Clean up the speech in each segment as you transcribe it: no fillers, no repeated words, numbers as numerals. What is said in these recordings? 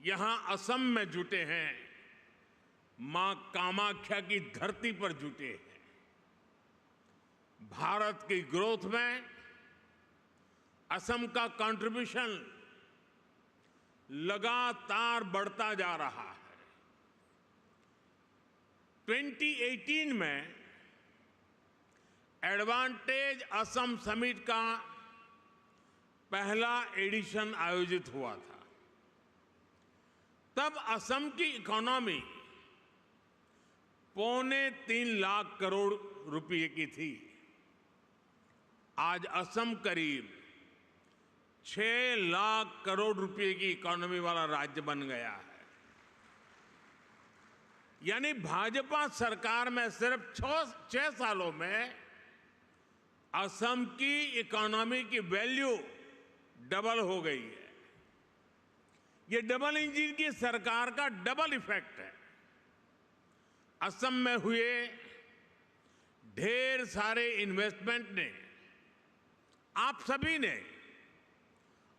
यहां असम में जुटे हैं, मां कामाख्या की धरती पर जुटे हैं। भारत की ग्रोथ में असम का कंट्रीब्यूशन लगातार बढ़ता जा रहा है। 2018 में एडवांटेज असम समिट का पहला एडिशन आयोजित हुआ था। तब असम की इकोनॉमी 3.25 लाख करोड़ रुपए की थी। आज असम करीब 6 लाख करोड़ रुपए की इकोनॉमी वाला राज्य बन गया है। यानी भाजपा सरकार में सिर्फ 6 सालों में असम की इकोनॉमी की वैल्यू डबल हो गई है। ये डबल इंजन की सरकार का डबल इफेक्ट है। असम में हुए ढेर सारे इन्वेस्टमेंट ने, आप सभी ने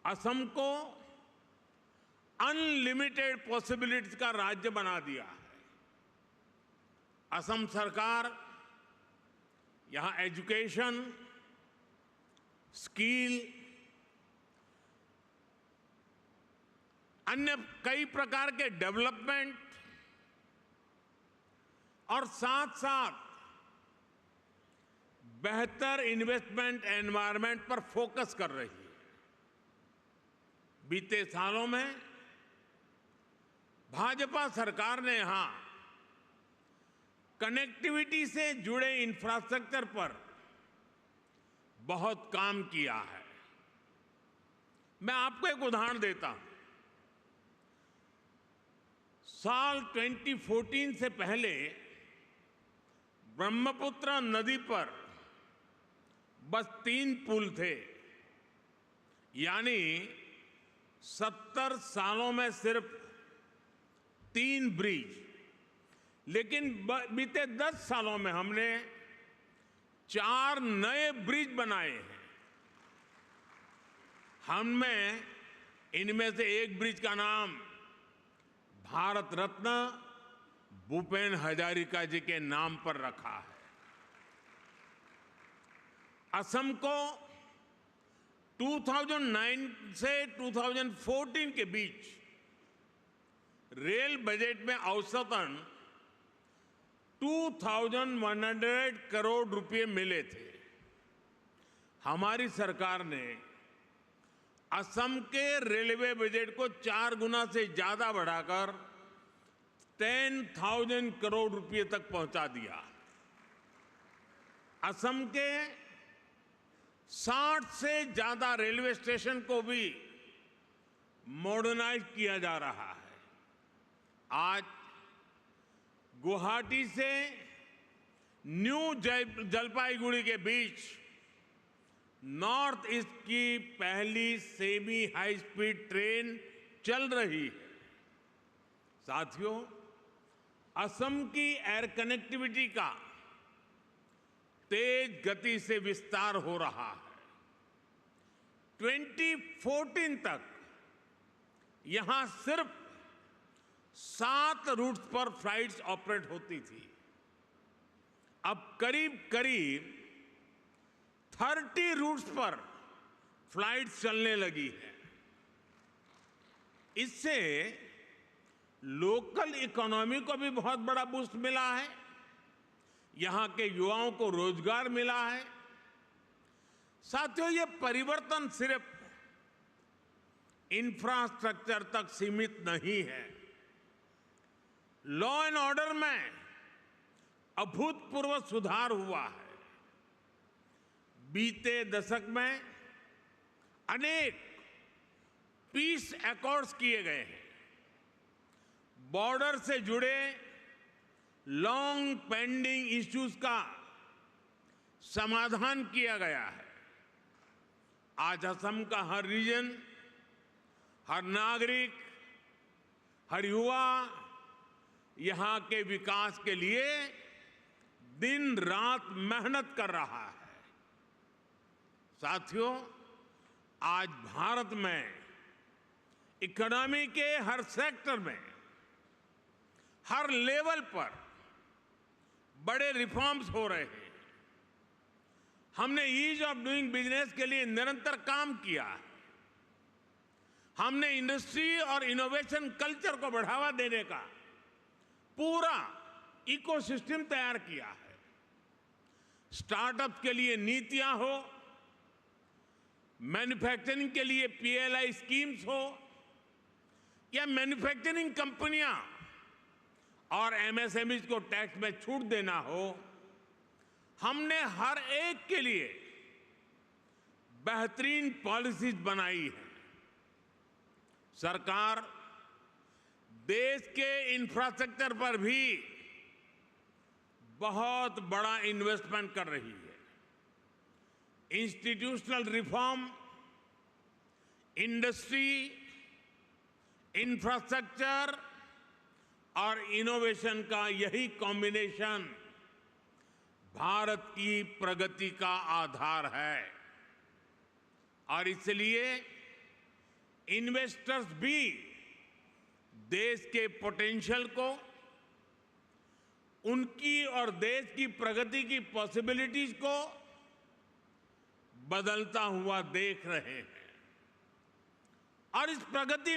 असम को अनलिमिटेड पॉसिबिलिटीज का राज्य बना दिया है। असम सरकार यहां एजुकेशन, स्किल, अन्य कई प्रकार के डेवलपमेंट और साथ साथ बेहतर इन्वेस्टमेंट एनवायरनमेंट पर फोकस कर रही है। बीते सालों में भाजपा सरकार ने यहां कनेक्टिविटी से जुड़े इंफ्रास्ट्रक्चर पर बहुत काम किया है। मैं आपको एक उदाहरण देता हूं। साल 2014 से पहले ब्रह्मपुत्र नदी पर बस 3 पुल थे। यानी 70 सालों में सिर्फ 3 ब्रिज। लेकिन बीते 10 सालों में हमने 4 नए ब्रिज बनाए हैं। इनमें से एक ब्रिज का नाम भारत रत्न भूपेन हजारिका जी के नाम पर रखा है। असम को 2009 से 2014 के बीच रेल बजट में औसतन 2100 करोड़ रुपए मिले थे। हमारी सरकार ने असम के रेलवे बजट को 4 गुना से ज्यादा बढ़ाकर 10,000 करोड़ रुपए तक पहुंचा दिया। असम के 60 से ज्यादा रेलवे स्टेशन को भी मॉडर्नाइज किया जा रहा है। आज गुवाहाटी से न्यू जलपाईगुड़ी के बीच नॉर्थ ईस्ट की पहली सेमी हाई स्पीड ट्रेन चल रही है। साथियों, असम की एयर कनेक्टिविटी का तेज गति से विस्तार हो रहा है। 2014 तक यहां सिर्फ 7 रूट्स पर फ्लाइट्स ऑपरेट होती थी। अब करीब करीब 30 रूट्स पर फ्लाइट्स चलने लगी है। इससे लोकल इकोनॉमी को भी बहुत बड़ा बूस्ट मिला है। यहां के युवाओं को रोजगार मिला है। साथियों, ये परिवर्तन सिर्फ इंफ्रास्ट्रक्चर तक सीमित नहीं है। लॉ एंड ऑर्डर में अभूतपूर्व सुधार हुआ है। बीते दशक में अनेक पीस एकॉर्ड्स किए गए हैं। बॉर्डर से जुड़े लॉन्ग पेंडिंग इश्यूज का समाधान किया गया है। आज असम का हर रीजन, हर नागरिक, हर युवा यहां के विकास के लिए दिन रात मेहनत कर रहा है। साथियों, आज भारत में इकोनॉमी के हर सेक्टर में, हर लेवल पर बड़े रिफॉर्म्स हो रहे हैं। हमने ईज ऑफ डूइंग बिजनेस के लिए निरंतर काम किया है। हमने इंडस्ट्री और इनोवेशन कल्चर को बढ़ावा देने का पूरा इकोसिस्टम तैयार किया है। स्टार्टअप के लिए नीतियां हो, मैन्युफैक्चरिंग के लिए पीएलआई स्कीम्स हो, या मैन्युफैक्चरिंग कंपनियां और एमएसएमईज को टैक्स में छूट देना हो, हमने हर एक के लिए बेहतरीन पॉलिसीज बनाई है। सरकार देश के इंफ्रास्ट्रक्चर पर भी बहुत बड़ा इन्वेस्टमेंट कर रही है। इंस्टीट्यूशनल रिफॉर्म, इंडस्ट्री, इंफ्रास्ट्रक्चर और इनोवेशन का यही कॉम्बिनेशन भारत की प्रगति का आधार है। और इसलिए इन्वेस्टर्स भी देश के पोटेंशियल को, उनकी और देश की प्रगति की पॉसिबिलिटीज को बदलता हुआ देख रहे हैं। और इस प्रगति